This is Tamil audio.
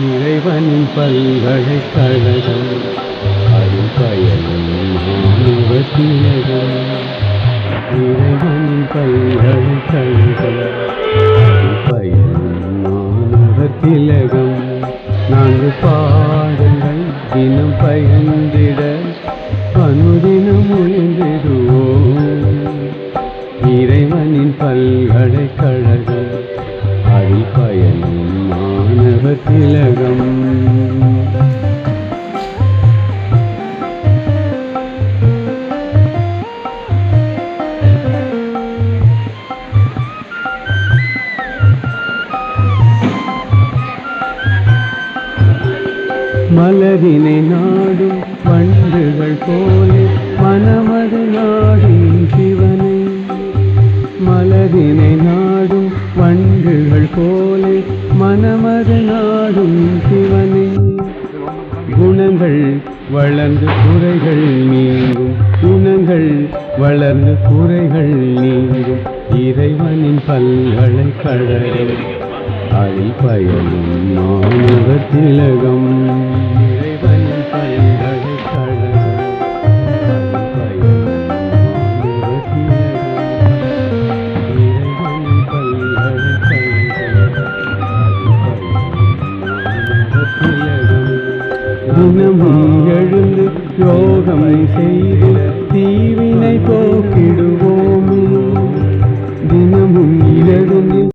இறைவனின் பல்கலைக்கழகம் அருள் பயனும் மாணவ திலகம். இறைவனின் பல்கலைக்கழகம் அருள் பயனும் மாணவ திலகம். 4 பாடங்கள் தினம் பயந்திட அனுதினம் உயர்ந்திடுவோம். இறைவனின் பல்கலைக்கழகம் அருள் பயனும் மாணவ திலகம். மலரினை நாடும் வண்டுகள் போலே மனமது நாடும் சிவனை. மலரினை நாடும் வண்டுகள் போலே மனமது நாடும் சிவனை. குணங்கள் வளர்ந்து குறைகள் நீங்கும், குணங்கள் வளர்ந்து குறைகள் நீங்கும். இறைவனின் பல்கலைக்கழகம் அருள் பயனும் மாணவ திலகம். இறைவனின் பல்கலைக்கழகம் அருள் பயனும் மாணவ திலகம். இறைவனின் பல்கலைக்கழகம் அருள் பயனும் மாணவ திலகம். தினமும் எழுந்து யோகம் செய்து தீவினை போக்கிடுவோம். தினமும் எழுந்து